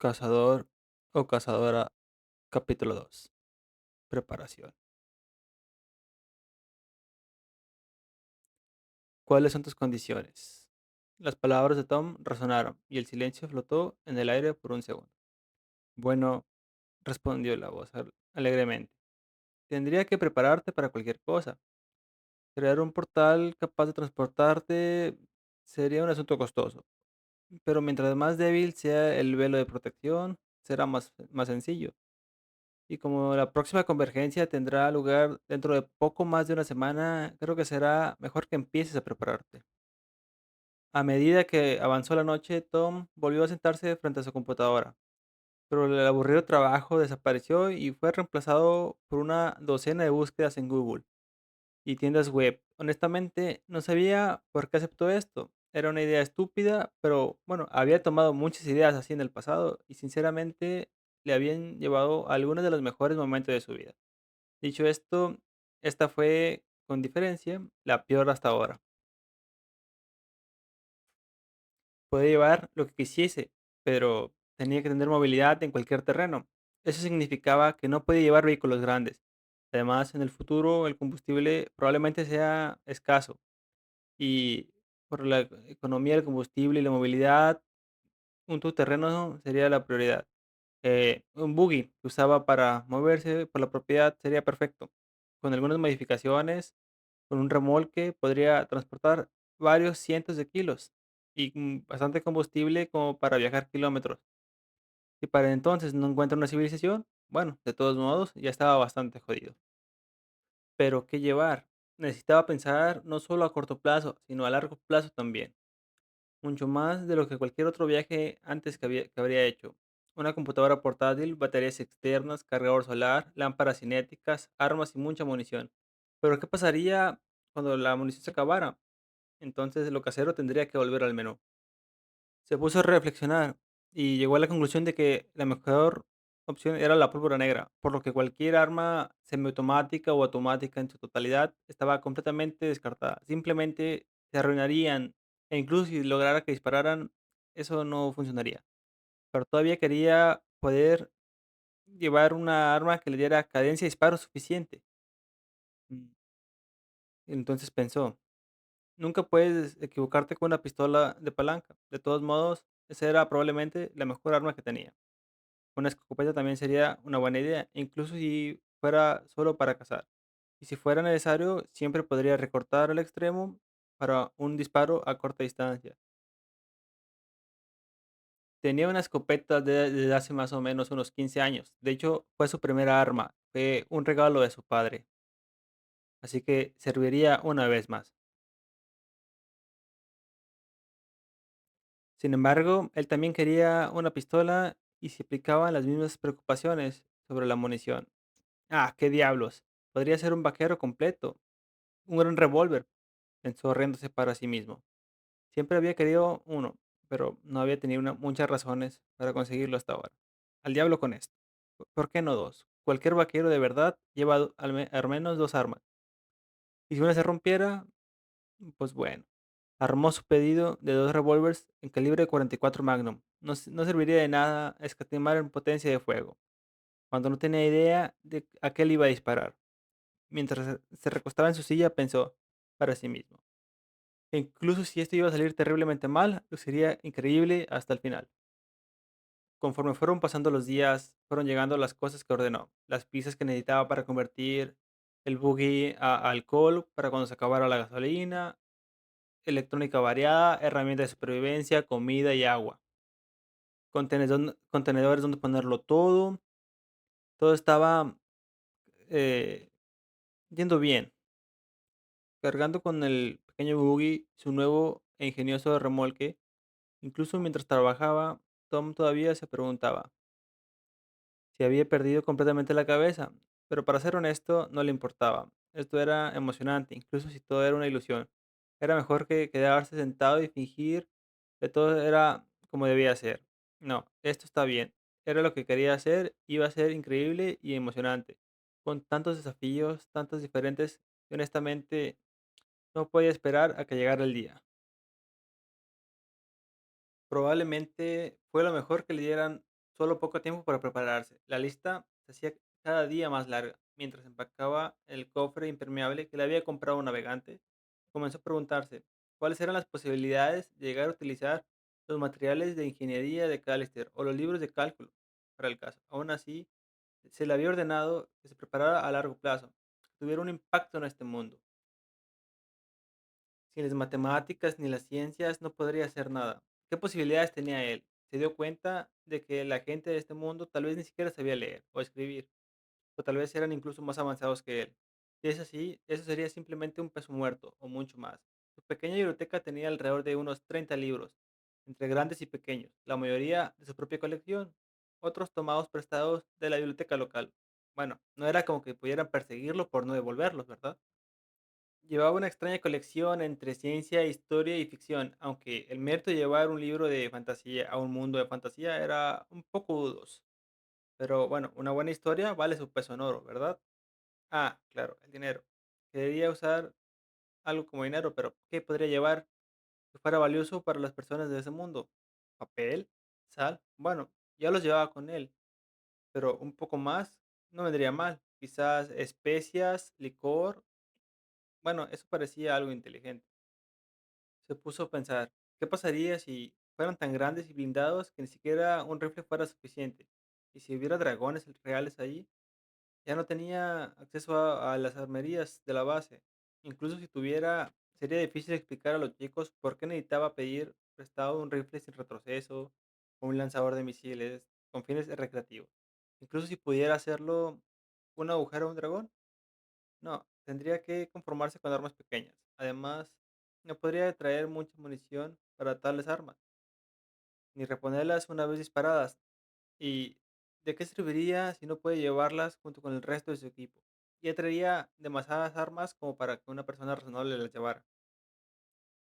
Cazador o cazadora, capítulo 2. Preparación. ¿Cuáles son tus condiciones? Las palabras de Tom resonaron y el silencio flotó en el aire por un segundo. Bueno, respondió la voz alegremente. Tendría que prepararte para cualquier cosa. Crear un portal capaz de transportarte sería un asunto costoso, pero mientras más débil sea el velo de protección, será más sencillo. Y como la próxima convergencia tendrá lugar dentro de poco más de una semana, creo que será mejor que empieces a prepararte. A medida que avanzó la noche, Tom volvió a sentarse frente a su computadora, pero el aburrido trabajo desapareció y fue reemplazado por una docena de búsquedas en Google y tiendas web. Honestamente, no sabía por qué aceptó esto. Era una idea estúpida, pero bueno, había tomado muchas ideas así en el pasado y sinceramente le habían llevado a algunos de los mejores momentos de su vida. Dicho esto, esta fue, con diferencia, la peor hasta ahora. Podía llevar lo que quisiese, pero tenía que tener movilidad en cualquier terreno. Eso significaba que no podía llevar vehículos grandes. Además, en el futuro el combustible probablemente sea escaso y por la economía del combustible y la movilidad, un todoterreno sería la prioridad. Un buggy que usaba para moverse por la propiedad sería perfecto. Con algunas modificaciones, con un remolque podría transportar varios cientos de kilos y bastante combustible como para viajar kilómetros. Si para entonces no encuentra una civilización, bueno, de todos modos ya estaba bastante jodido. Pero ¿qué llevar? Necesitaba pensar no solo a corto plazo, sino a largo plazo también. Mucho más de lo que cualquier otro viaje antes que habría hecho. Una computadora portátil, baterías externas, cargador solar, lámparas cinéticas, armas y mucha munición. Pero ¿qué pasaría cuando la munición se acabara? Entonces lo casero tendría que volver al menú. Se puso a reflexionar y llegó a la conclusión de que la mejor opción era la pólvora negra, por lo que cualquier arma semiautomática o automática en su totalidad estaba completamente descartada. Simplemente se arruinarían e incluso si lograra que dispararan, eso no funcionaría. Pero todavía quería poder llevar una arma que le diera cadencia de disparo suficiente. Mm, Entonces pensó, nunca puedes equivocarte con una pistola de palanca. De todos modos, esa era probablemente la mejor arma que tenía. Una escopeta también sería una buena idea, incluso si fuera solo para cazar. Y si fuera necesario, siempre podría recortar al extremo para un disparo a corta distancia. Tenía una escopeta desde hace más o menos unos 15 años. De hecho, fue su primera arma. Fue un regalo de su padre. Así que serviría una vez más. Sin embargo, él también quería una pistola y se aplicaban las mismas preocupaciones sobre la munición. Ah, qué diablos. Podría ser un vaquero completo. Un gran revólver, pensó riéndose para sí mismo. Siempre había querido uno, pero no había tenido muchas razones para conseguirlo hasta ahora. Al diablo con esto. ¿Por qué no dos? Cualquier vaquero de verdad lleva al menos dos armas. Y si una se rompiera, pues bueno. Armó su pedido de dos revólveres en calibre 44 Magnum. No serviría de nada escatimar en potencia de fuego, cuando no tenía idea de a qué le iba a disparar. Mientras se recostaba en su silla, pensó para sí mismo. E incluso si esto iba a salir terriblemente mal, lo sería increíble hasta el final. Conforme fueron pasando los días, fueron llegando las cosas que ordenó, las piezas que necesitaba para convertir el buggy a alcohol para cuando se acabara la gasolina, electrónica variada, herramientas de supervivencia, comida y agua, contenedores donde ponerlo todo. Todo estaba eh, yendo bien, cargando con el pequeño buggy su nuevo e ingenioso remolque. Incluso mientras trabajaba, Tom todavía se preguntaba si había perdido completamente la cabeza, pero para ser honesto, no le importaba. Esto era emocionante, incluso si todo era una ilusión. Era mejor que quedarse sentado y fingir que todo era como debía ser. No, esto está bien. Era lo que quería hacer, iba a ser increíble y emocionante. Con tantos desafíos, tantos diferentes, y honestamente no podía esperar a que llegara el día. Probablemente fue lo mejor que le dieran solo poco tiempo para prepararse. La lista se hacía cada día más larga. Mientras empacaba el cofre impermeable que le había comprado un navegante, comenzó a preguntarse cuáles eran las posibilidades de llegar a utilizar los materiales de ingeniería de Callister o los libros de cálculo para el caso. Aún así, se le había ordenado que se preparara a largo plazo, que tuviera un impacto en este mundo. Sin las matemáticas ni las ciencias no podría hacer nada. ¿Qué posibilidades tenía él? Se dio cuenta de que la gente de este mundo tal vez ni siquiera sabía leer o escribir, o tal vez eran incluso más avanzados que él. Si es así, eso sería simplemente un peso muerto, o mucho más. Su pequeña biblioteca tenía alrededor de unos 30 libros, entre grandes y pequeños, la mayoría de su propia colección, otros tomados prestados de la biblioteca local. Bueno, no era como que pudieran perseguirlo por no devolverlos, ¿verdad? Llevaba una extraña colección entre ciencia, historia y ficción, aunque el mérito de llevar un libro de fantasía a un mundo de fantasía era un poco dudoso. Pero bueno, una buena historia vale su peso en oro, ¿verdad? Ah, claro, el dinero. Quería usar algo como dinero, pero ¿qué podría llevar que fuera valioso para las personas de ese mundo? ¿Papel? ¿Sal? Bueno, ya los llevaba con él, pero un poco más no vendría mal. Quizás especias, licor. Bueno, eso parecía algo inteligente. Se puso a pensar, ¿qué pasaría si fueran tan grandes y blindados que ni siquiera un rifle fuera suficiente? Y si hubiera dragones reales ahí, ya no tenía acceso a las armerías de la base. Incluso si tuviera, sería difícil explicar a los chicos por qué necesitaba pedir prestado un rifle sin retroceso o un lanzador de misiles con fines recreativos. Incluso si pudiera hacerlo un agujero a un dragón. No, tendría que conformarse con armas pequeñas. Además, no podría traer mucha munición para tales armas, ni reponerlas una vez disparadas. ¿Y de qué serviría si no puede llevarlas junto con el resto de su equipo? Ya traería demasiadas armas como para que una persona razonable las llevara.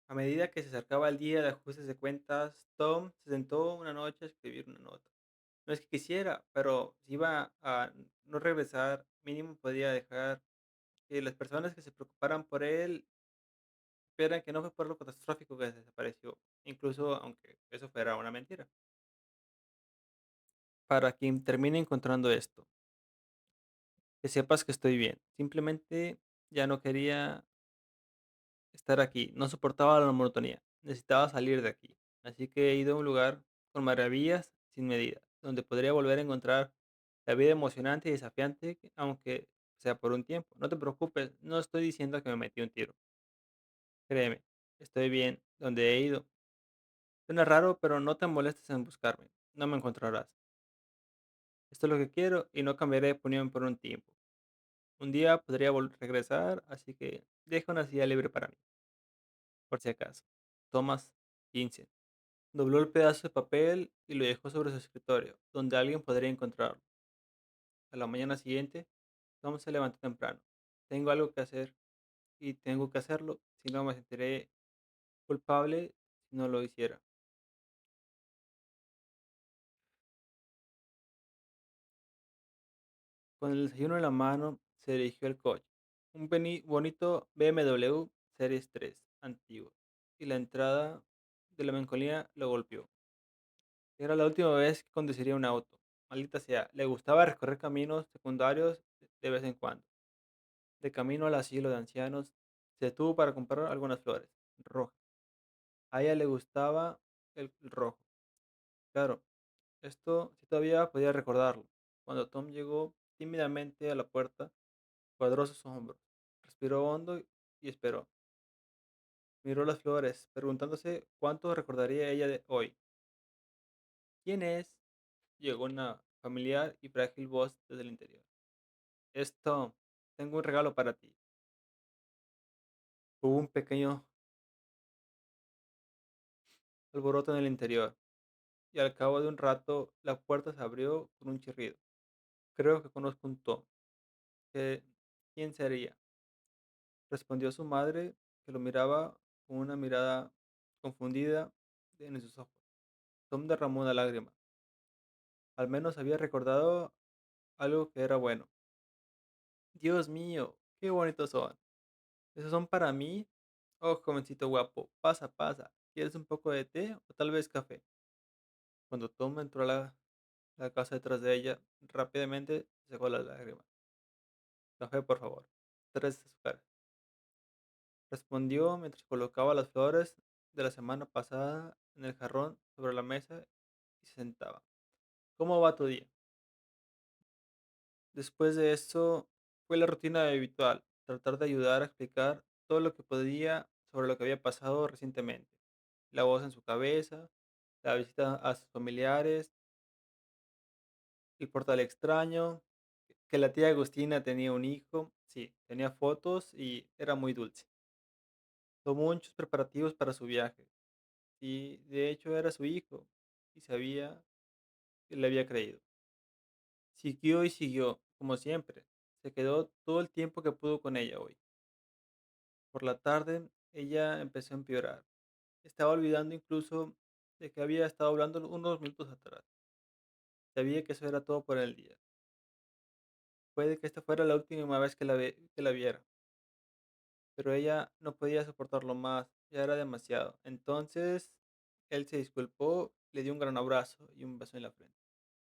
A medida que se acercaba el día de ajustes de cuentas, Tom se sentó una noche a escribir una nota. No es que quisiera, pero si iba a no regresar, mínimo podía dejar que las personas que se preocuparan por él esperan que no fue por lo catastrófico que desapareció, incluso aunque eso fuera una mentira. Para quien termine encontrando esto, que sepas que estoy bien. Simplemente ya no quería estar aquí, no soportaba la monotonía, necesitaba salir de aquí. Así que he ido a un lugar con maravillas sin medida, donde podría volver a encontrar la vida emocionante y desafiante, aunque sea por un tiempo. No te preocupes, no estoy diciendo que me metí un tiro. Créeme, estoy bien donde he ido. Suena raro, pero no te molestes en buscarme. No me encontrarás. Esto es lo que quiero y no cambiaré de opinión por un tiempo. Un día podría regresar, así que deja una silla libre para mí, por si acaso. Thomas 15. Dobló el pedazo de papel y lo dejó sobre su escritorio, donde alguien podría encontrarlo. A la mañana siguiente, Tom se levantó temprano. Tengo algo que hacer y tengo que hacerlo, si no me sentiré culpable si no lo hiciera. Con el desayuno en la mano, se dirigió al coche. Un bonito BMW Series 3 antiguo, y la entrada de la melancolía lo golpeó. Era la última vez que conduciría un auto. Maldita sea, le gustaba recorrer caminos secundarios de vez en cuando. De camino al asilo de ancianos, se detuvo para comprar algunas flores rojas. A ella le gustaba el rojo. Claro, esto sí todavía podía recordarlo. Cuando Tom llegó tímidamente a la puerta, cuadró sus hombros, respiró hondo y esperó. Miró las flores, preguntándose cuánto recordaría ella de hoy. ¿Quién es? Llegó una familiar y frágil voz desde el interior. Esto, tengo un regalo para ti. Hubo un pequeño alboroto en el interior, y al cabo de un rato la puerta se abrió con un chirrido. Creo que conozco un Tom. ¿Qué- ¿Quién sería? Respondió su madre, que lo miraba con una mirada confundida en sus ojos. Tom derramó una lágrima. Al menos había recordado algo que era bueno. Dios mío, qué bonitos son. ¿Esos son para mí? Oh, jovencito guapo, pasa, pasa. ¿Quieres un poco de té o tal vez café? Cuando Tom entró a la la casa detrás de ella. Rápidamente se secó las lágrimas. Café, por favor. 3 azúcares. Respondió mientras colocaba las flores de la semana pasada en el jarrón sobre la mesa y se sentaba. ¿Cómo va tu día? Después de esto, fue la rutina habitual, tratar de ayudar a explicar todo lo que podía sobre lo que había pasado recientemente. La voz en su cabeza, la visita a sus familiares, el portal extraño, que la tía Agustina tenía un hijo, sí, tenía fotos y era muy dulce. Tomó muchos preparativos para su viaje y de hecho era su hijo y sabía que le había creído. Siguió y siguió, como siempre. Se quedó todo el tiempo que pudo con ella hoy. Por la tarde, ella empezó a empeorar. Estaba olvidando incluso de que había estado hablando unos minutos atrás. Sabía que eso era todo por el día. Puede que esta fuera la última vez que la viera, pero ella no podía soportarlo más, ya era demasiado. Entonces, él se disculpó, le dio un gran abrazo y un beso en la frente.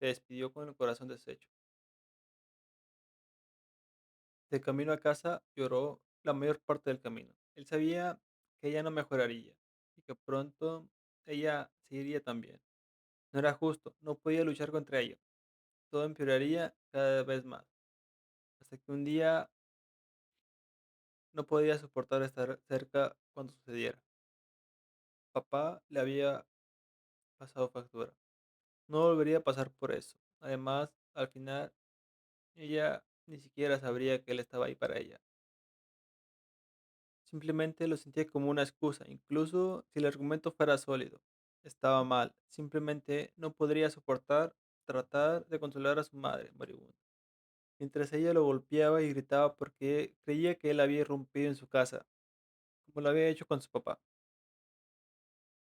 Se despidió con el corazón deshecho. De camino a casa, lloró la mayor parte del camino. Él sabía que ella no mejoraría y que pronto ella se iría también. No era justo, no podía luchar contra ello. Todo empeoraría cada vez más, hasta que un día no podía soportar estar cerca cuando sucediera. Papá le había pasado factura. No volvería a pasar por eso. Además, al final, ella ni siquiera sabría que él estaba ahí para ella. Simplemente lo sentía como una excusa, incluso si el argumento fuera sólido. Estaba mal. Simplemente no podría soportar tratar de consolar a su madre moribunda, mientras ella lo golpeaba y gritaba porque creía que él había irrumpido en su casa, como lo había hecho con su papá.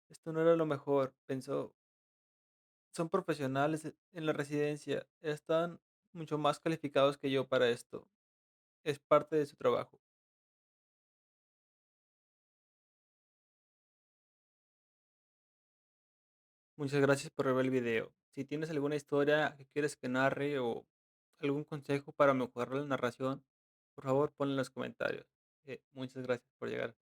Esto no era lo mejor, pensó. Son profesionales en la residencia, están mucho más calificados que yo para esto. Es parte de su trabajo. Muchas gracias por ver el video. Si tienes alguna historia que quieres que narre o algún consejo para mejorar la narración, por favor ponlo en los comentarios. Muchas gracias por llegar.